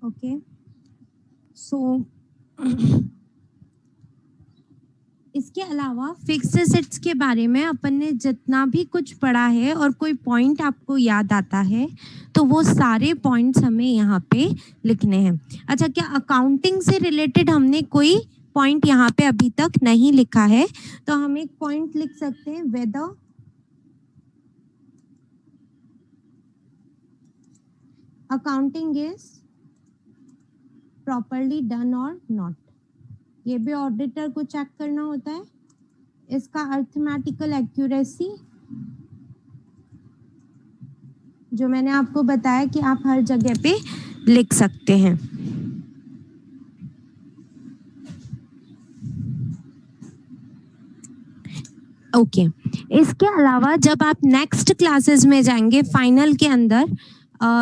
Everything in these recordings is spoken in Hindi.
ओके, सो इसके अलावा फिक्स्ड एसेट्स के बारे में अपन ने जितना भी कुछ पढ़ा है और कोई पॉइंट आपको याद आता है तो वो सारे पॉइंट्स हमें यहाँ पे लिखने हैं। अच्छा, क्या अकाउंटिंग से रिलेटेड हमने कोई पॉइंट यहाँ पे अभी तक नहीं लिखा है? तो हम एक पॉइंट लिख सकते हैं, whether accounting is properly done और नॉट। ये भी ऑडिटर को चेक करना होता है। इसका अर्थमेटिकल एक्यूरेसी, जो मैंने आपको बताया कि आप हर जगह पे लिख सकते हैं। ओके, इसके अलावा जब आप नेक्स्ट क्लासेस में जाएंगे फाइनल के अंदर,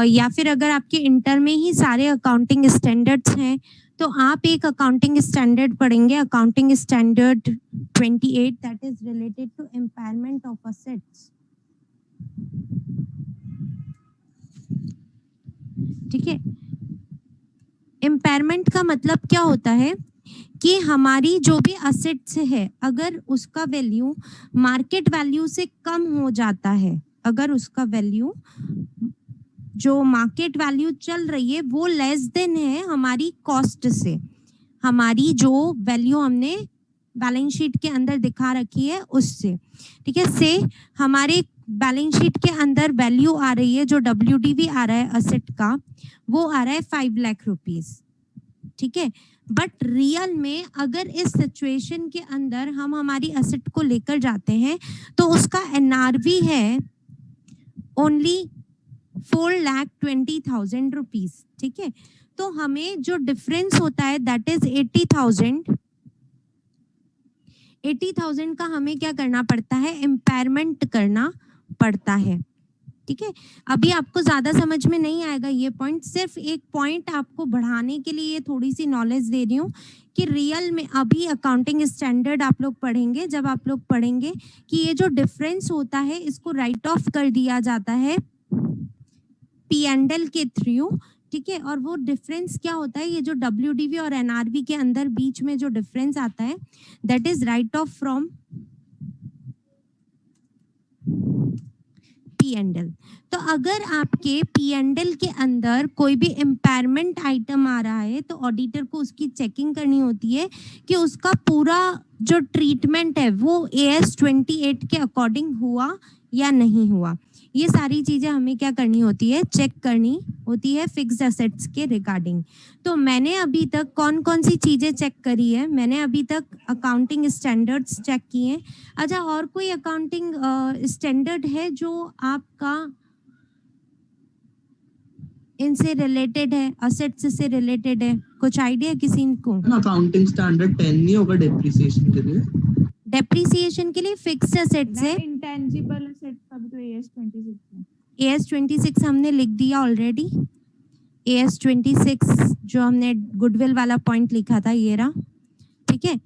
या फिर अगर आपके इंटर में ही सारे अकाउंटिंग स्टैंडर्ड्स हैं तो आप एक अकाउंटिंग स्टैंडर्ड पढ़ेंगे, accounting standard 28, that is related to impairment of assets. ठीक है, इम्पायरमेंट का मतलब क्या होता है कि हमारी जो भी असेट्स है अगर उसका वैल्यू मार्केट वैल्यू से कम हो जाता है, अगर उसका वैल्यू जो मार्केट वैल्यू चल रही है वो लेस देन है हमारी कॉस्ट से, हमारी जो वैल्यू हमने बैलेंस शीट के अंदर दिखा रखी है उससे। ठीक है, से हमारे बैलेंस शीट के अंदर वैल्यू आ रही है, जो WDV आ रहा है असेट का, वो आ रहा है 5 लाख रुपीस। ठीक है, बट रियल में अगर इस सिचुएशन के अंदर हम हमारी असेट को लेकर जाते हैं तो उसका NRV है ओनली 4,20,000 रुपीज। ठीक है, तो हमें जो डिफरेंस होता है दैट इज 80,000 का हमें क्या करना पड़ता है, इम्पायरमेंट करना पड़ता है। ठीक है, अभी आपको ज्यादा समझ में नहीं आएगा ये पॉइंट, सिर्फ एक पॉइंट आपको बढ़ाने के लिए ये थोड़ी सी नॉलेज दे रही हूँ कि रियल में अभी अकाउंटिंग स्टैंडर्ड आप लोग पढ़ेंगे, जब आप लोग पढ़ेंगे कि ये जो डिफरेंस होता है इसको राइट ऑफ कर दिया जाता है P&L के थ्रू। ठीक है, और वो डिफरेंस क्या होता है, ये जो WDV और NRV के अंदर बीच में जो डिफरेंस आता है that is right of from P&L। तो अगर आपके P&L के अंदर कोई भी इम्पायरमेंट आइटम आ रहा है तो ऑडिटर को उसकी चेकिंग करनी होती है कि उसका पूरा जो ट्रीटमेंट है वो AS 28 के अकॉर्डिंग हुआ या नहीं हुआ। ये सारी चीजें हमें क्या करनी होती है, चेक करनी होती है फिक्स्ड एसेट्स के रिगार्डिंग। तो मैंने अभी तक कौन कौन सी चीजें चेक करी है, मैंने अभी तक अकाउंटिंग स्टैंडर्ड्स चेक किए। अच्छा, और कोई अकाउंटिंग स्टैंडर्ड है जो आपका इनसे रिलेटेड है, असेट्स से रिलेटेड है? कुछ आइडिया किसी को? अकाउंटिंग स्टैंडर्ड 10 नहीं होगा डेप्रिसिएशन के लिए? डेप्रिसिएशन के लिए फिक्स्ड एसेट्स है, इंटेंजिबल एसेट का भी तो AS 26 है। AS 26 हमने लिख दिया ऑलरेडी। AS 26 जो हमने गुडविल वाला पॉइंट लिखा था ये रहा। ठीक है,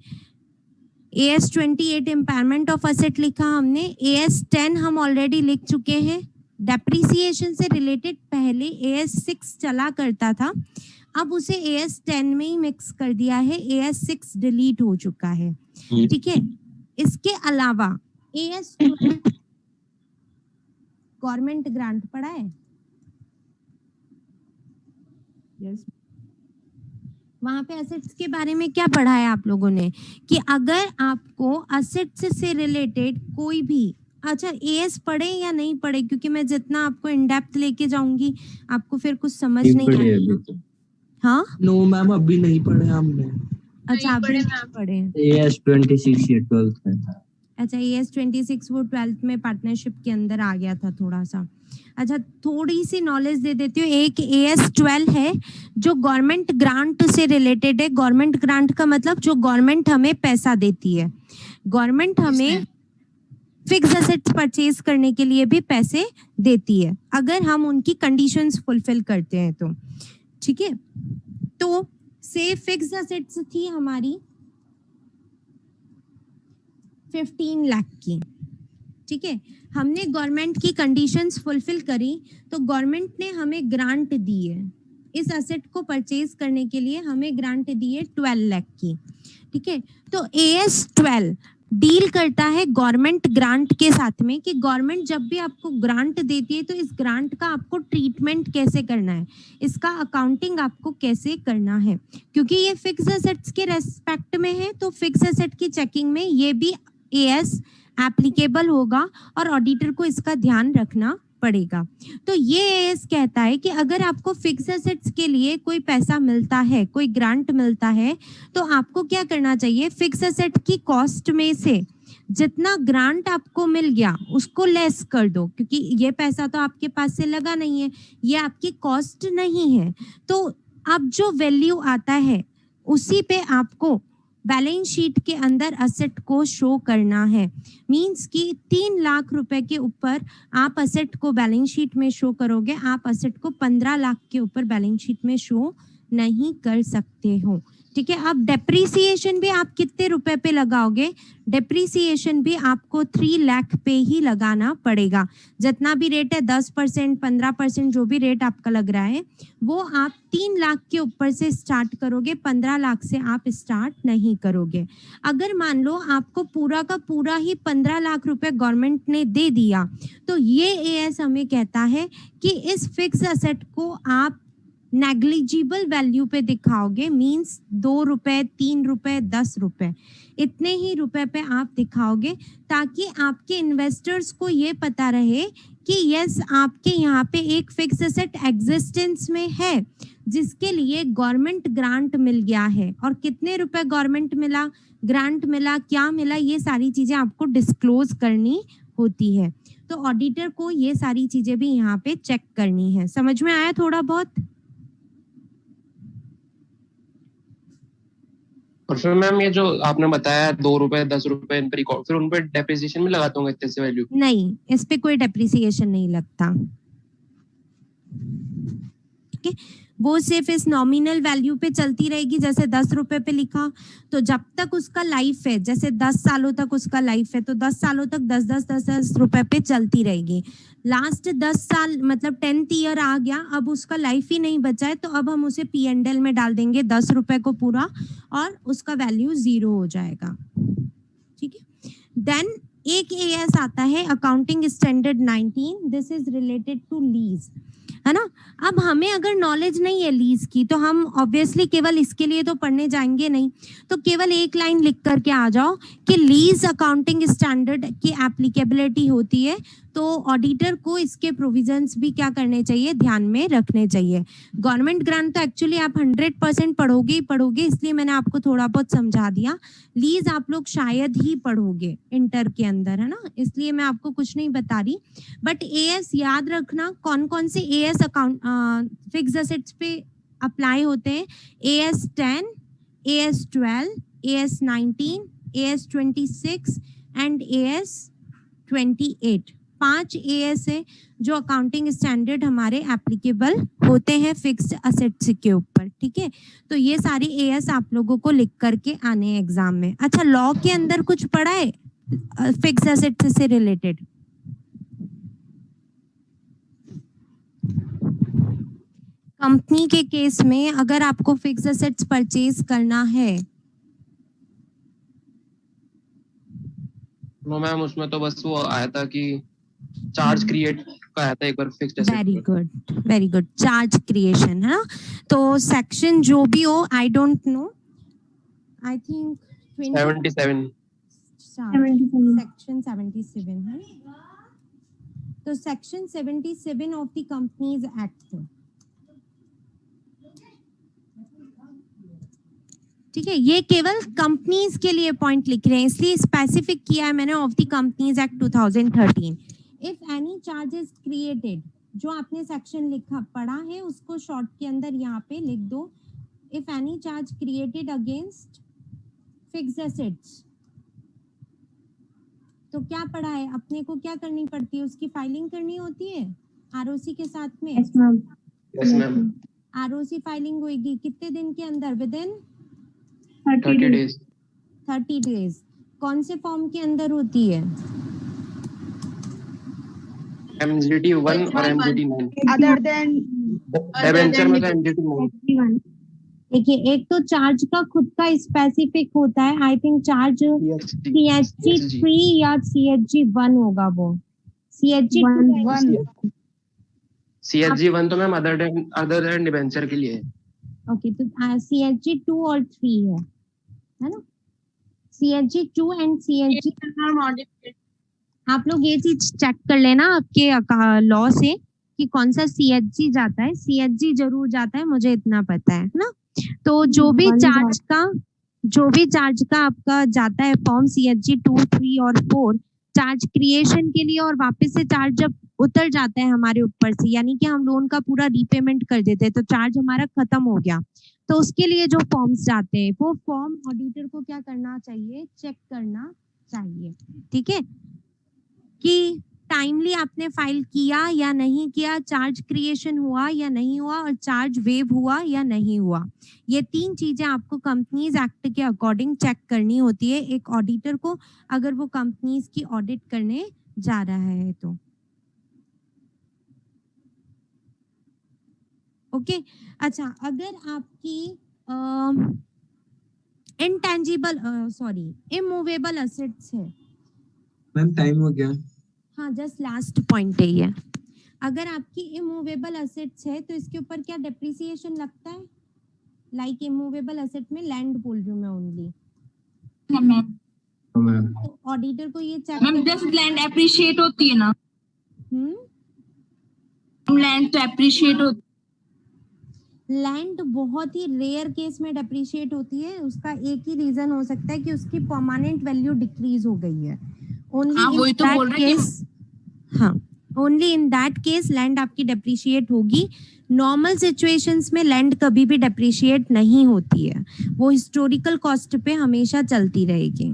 AS 28 इम्पायरमेंट ऑफ असेट लिखा हमने। AS 10 हम ऑलरेडी लिख चुके हैं। डेप्रिसिएशन से रिलेटेड पहले AS 6 चला करता था, अब उसे AS 10 में ही मिक्स कर दिया है, AS 6 डिलीट हो चुका है। ठीक है, इसके अलावा AS गवर्नमेंट ग्रांट पड़ा है? यस, वहां पे असेट्स के बारे में क्या पढ़ा है आप लोगों ने कि अगर आपको असेट्स से रिलेटेड कोई भी, अच्छा AS पढ़े या नहीं पढ़े, क्योंकि मैं जितना आपको इन डेप्थ लेके जाऊंगी आपको फिर कुछ समझ नहीं आएगा। हाँ, नो मैम, अभी नहीं पढ़े हमने। अच्छा अभी नहीं पढ़े। AS 26 ये 12th में था। अच्छा, AS 26 वो 12th में पार्टनरशिप के अंदर आ गया था थोड़ा सा। अच्छा, थोड़ी सी नॉलेज दे देती हूँ। एक AS 12 है जो गवर्नमेंट ग्रांट से रिलेटेड है। गवर्नमेंट ग्रांट का मतलब जो गवर्नमेंट हमें पैसा देती है, गवर्नमेंट हमें फिक्स एसेट्स परचेज करने के लिए भी पैसे देती है अगर हम उनकी कंडीशंस फुलफिल करते हैं तो। ठीक है, तो से फिक्स एसेट्स थी हमारी 15 लाख की। ठीक है, हमने गवर्नमेंट की कंडीशंस फुलफिल करी तो गवर्नमेंट ने हमें ग्रांट दी है इस असेट को परचेज करने के लिए हमें ग्रांट दी है 12 लाख की, ठीक है। तो AS 12 डील करता है गवर्नमेंट ग्रांट के साथ में कि गवर्नमेंट जब भी आपको ग्रांट देती है तो इस ग्रांट का आपको ट्रीटमेंट कैसे करना है, इसका अकाउंटिंग आपको कैसे करना है, क्योंकि ये फिक्स एसेट्स के रेस्पेक्ट में है तो फिक्स एसेट की चेकिंग में ये भी AS एप्लीकेबल होगा और ऑडिटर को इसका ध्यान रखना पड़ेगा। तो ये AS कहता है कि अगर आपको फिक्स एसेट्स के लिए कोई पैसा मिलता है, कोई ग्रांट मिलता है, तो आपको क्या करना चाहिए, फिक्स एसेट की कॉस्ट में से जितना ग्रांट आपको मिल गया उसको लेस कर दो, क्योंकि ये पैसा तो आपके पास से लगा नहीं है, ये आपकी कॉस्ट नहीं है। तो अब जो वैल्यू आता है उसी पे आपको बैलेंस शीट के अंदर असेट को शो करना है। मींस कि 3 लाख रुपए के ऊपर आप असेट को बैलेंस शीट में शो करोगे, आप असेट को 15 लाख के ऊपर बैलेंस शीट में शो नहीं कर सकते हो, ठीक है। अब डेप्रीसिएशन भी आप कितने रुपए पे लगाओगे, डेप्रीसिएशन भी आपको 3 लाख पे ही लगाना पड़ेगा। जितना भी रेट है 10%, 15%, जो भी रेट आपका लग रहा है वो आप 3 लाख के ऊपर से स्टार्ट करोगे, 15 लाख से आप स्टार्ट नहीं करोगे। अगर मान लो आपको पूरा का पूरा ही 15 लाख रुपए गवर्नमेंट ने दे दिया तो ये AS हमें कहता है कि इस फिक्स असेट को आप नेग्लिजिबल वैल्यू पे दिखाओगे। मींस 2 रुपए, 3 रुपए, 10 रुपए, इतने ही रुपए पे आप दिखाओगे ताकि आपके इन्वेस्टर्स को ये पता रहे कि यस आपके यहाँ पे एक फिक्स एसेट एग्जिस्टेंस में है जिसके लिए गवर्नमेंट ग्रांट मिल गया है, और कितने रुपए गवर्नमेंट मिला, ग्रांट मिला, क्या मिला, ये सारी चीजें आपको डिस्क्लोज करनी होती है। तो ऑडिटर को ये सारी चीजें भी यहाँ पे चेक करनी है। समझ में आया थोड़ा बहुत? और फिर मैम ये जो आपने बताया 2 रुपए 10 रुपए इन पर रिकॉर्ड, फिर उन पे डेप्रिसिएशन में लगाता हूँ इतने से वैल्यू? नहीं, इस पे कोई डेप्रिसिएशन नहीं लगता, ठीक है। वो सिर्फ इस नॉमिनल वैल्यू पे चलती रहेगी। जैसे 10 रुपए पे लिखा तो जब तक उसका लाइफ है, जैसे 10 सालों तक उसका लाइफ है तो 10 सालों तक 10 रुपए पे चलती रहेगी। लास्ट 10 साल मतलब 10th ईयर आ गया, अब उसका लाइफ ही नहीं बचा है तो अब हम उसे P&L में डाल देंगे 10 रुपए को पूरा, और उसका वैल्यू 0 हो जाएगा, ठीक है। देन एक AS आता है accounting standard 19, this is related to lease, है ना। अब हमें अगर नॉलेज नहीं है लीज की तो हम ऑब्वियसली केवल इसके लिए तो पढ़ने जाएंगे नहीं, तो केवल एक लाइन लिख करके आ जाओ कि लीज अकाउंटिंग स्टैंडर्ड की एप्लीकेबिलिटी होती है, तो ऑडिटर को इसके प्रोविजंस भी क्या करने चाहिए, ध्यान में रखने चाहिए। गवर्नमेंट ग्रांट तो एक्चुअली आप 100% पढ़ोगे ही पढ़ोगे, इसलिए मैंने आपको थोड़ा बहुत समझा दिया। लीज आप लोग शायद ही पढ़ोगे इंटर के अंदर, है ना, इसलिए मैं आपको कुछ नहीं बता रही। बट AS याद रखना, कौन कौन से AS अकाउंट फिक्स एसेट्स पे अप्लाई होते हैं। AS 10, AS 12, AS 19, AS 26 and AS 28। 5 AS है जो अकाउंटिंग स्टैंडर्ड हमारे एप्लीकेबल होते हैं फिक्स्ड असेट्स के ऊपर, ठीक है। तो ये सारी AS आप लोगों को लिख करके आने हैं एग्जाम में। अच्छा, लॉ के अंदर कुछ पढ़ा है फिक्स एसेट्स से रिलेटेड? कंपनी के केस में अगर आपको फिक्स एसेट्स परचेज करना है, नो मैम उसमें तो बस वो आया था कि चार्ज क्रिएट का आया था एक बार fixed asset. Very good, very good, charge creation, है ना। तो सेक्शन जो भी हो, I don't know, I think 77 section 77 है। तो section 77 of the companies act, ठीक है। ये केवल कंपनीज के लिए पॉइंट लिख रहे हैं, इसलिए स्पेसिफिक किया है मैंने, of the companies act 2013। If any charge is created, जो आपने सेक्शन लिखा पढ़ा है उसको शॉर्ट के अंदर यहाँ पे लिख दो। If any charge created against fixed assets, तो क्या पढ़ा है अपने को, क्या करनी पड़ती है, उसकी फाइलिंग करनी होती है ROC के साथ में। Yes ma'am. ROC फाइलिंग होगी कितने दिन के अंदर, विद इन 30 डेज। 30 डेज। कौन से फॉर्म के अंदर होती है? MGT 1 और MGT 9। Other than डिबेंचर में तो एंटिटी देखिए, एक तो चार्ज का खुद का स्पेसिफिक होता है, आई थिंक चार्ज CHG3 या CHG1 होगा, वो CHG2 CHG1 तो मैम अदर देन डिबेंचर के लिए है। ओके, तो CHG2 और 3 है ना? CHG2 एंड CHG, आप लोग ये चीज चेक कर लेना आपके लॉ से कि कौन सा CHG जाता है। CHG जरूर जाता है, मुझे इतना पता है ना। तो जो भी चार्ज का आपका जाता है फॉर्म CHG2, 3 और 4, चार्ज क्रिएशन के लिए, और वापस से चार्ज जब उतर जाता है हमारे ऊपर से, यानी कि हम लोन का पूरा रीपेमेंट कर देते हैं, तो चार्ज हमारा खत्म हो गया, तो उसके लिए जो फॉर्म्स जाते हैं, वो फॉर्म ऑडिटर को क्या करना चाहिए, चेक करना चाहिए। ठीक है, कि टाइमली आपने फाइल किया या नहीं किया, चार्ज क्रिएशन हुआ या नहीं हुआ, और चार्ज वेव हुआ या नहीं हुआ। ये 3 चीजें आपको कंपनीज एक्ट के अकॉर्डिंग चेक करनी होती है एक ऑडिटर को, अगर वो कंपनीज की ऑडिट करने जा रहा है तो। ओके, अच्छा, अगर आपकी इनटेंजिबल इमूवेबल असेट्स है, मैम टाइम हो गया। हाँ, जस्ट लास्ट पॉइंट है ये। अगर आपकी इमूवेबल असेट्स है तो इसके ऊपर क्या डेप्रिसिएशन लगता है? लाइक इमूवेबल असेट में लैंड बोल रही हूँ मैं ओनली। मैम तो ऑडिटर को ये check ma'am just land appreciate होती है ना, लैंड तो एप्रिशिएट होती लैंड बहुत ही रेयर केस में डेप्रिशिएट होती है। उसका एक ही रीजन हो सकता है कि उसकी परमानेंट वैल्यू डिक्रीज हो गई है। वही तो बोल रहे हैं। हाँ, only in that case land आपकी डेप्रिशिएट होगी। नॉर्मल सिचुएशंस में लैंड कभी भी डेप्रिशिएट नहीं होती है, वो हिस्टोरिकल कॉस्ट पे हमेशा चलती रहेगी।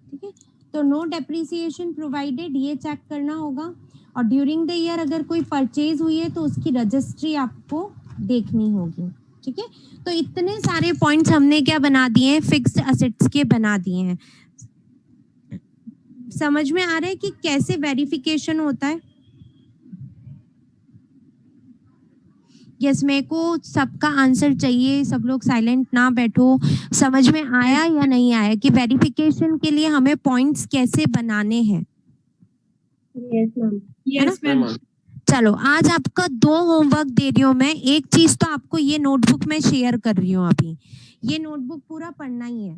ठीक है, तो नो डेप्रिसिएशन प्रोवाइडेड, ये चेक करना होगा। और ड्यूरिंग द ईयर अगर कोई परचेज हुई है तो उसकी रजिस्ट्री आपको देखनी होगी। ठीक है, तो इतने सारे पॉइंट्स हमने क्या बना दिए हैं, फिक्स्ड असेट्स के बना दिए हैं। समझ में आ रहा है कि कैसे वेरिफिकेशन होता है? यस, मेरे को सबका आंसर चाहिए, सब लोग साइलेंट ना बैठो। समझ में आया या नहीं आया कि वेरिफिकेशन के लिए हमें पॉइंट्स कैसे बनाने हैं? Yes ma'am. चलो, आज आपका 2 होमवर्क दे रही हूँ मैं। एक चीज तो आपको ये नोटबुक में शेयर कर रही हूँ अभी, ये नोटबुक पूरा पढ़ना ही है।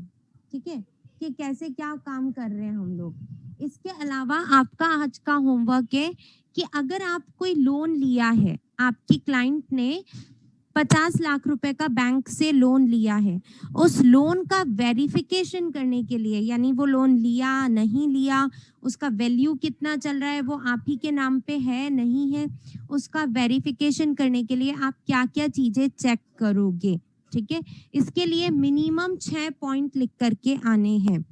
ठीक है, कि कैसे क्या काम कर रहे हैं हम लोग। इसके अलावा आपका आज का होमवर्क है कि अगर आप कोई लोन लिया है, आपकी क्लाइंट ने 50 लाख रुपए का बैंक से लोन लिया है, उस लोन का वेरिफिकेशन करने के लिए, यानी वो लोन लिया नहीं लिया, उसका वैल्यू कितना चल रहा है, वो आप ही के नाम पे है नहीं है, उसका वेरिफिकेशन करने के लिए आप क्या क्या चीजें चेक करोगे। ठीक है, इसके लिए मिनिमम 6 पॉइंट लिख करके आने हैं।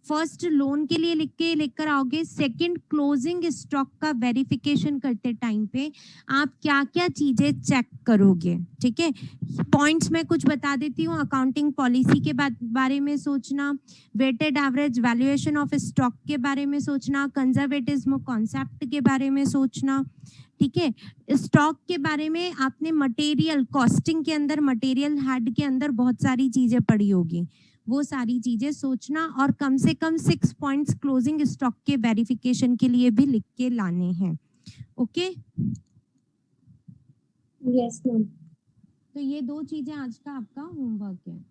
फर्स्ट, लोन के लिए लिख कर आओगे। सेकंड, क्लोजिंग स्टॉक का वेरिफिकेशन करते टाइम पे आप क्या क्या चीजें चेक करोगे। ठीक है, पॉइंट्स में कुछ बता देती हूँ। अकाउंटिंग पॉलिसी के बारे में सोचना, weighted average valuation of stock के बारे में सोचना, कंजर्वेटिज्म कॉन्सेप्ट के बारे में सोचना। ठीक है, स्टॉक के बारे में आपने मटेरियल कॉस्टिंग के अंदर, मटेरियल हेड के अंदर बहुत सारी चीजें पढ़ी होगी, वो सारी चीजें सोचना। और कम से कम 6 पॉइंट्स क्लोजिंग स्टॉक के वेरिफिकेशन के लिए भी लिख के लाने हैं। Okay, yes ma'am. तो ये 2 चीजें आज का आपका होमवर्क है।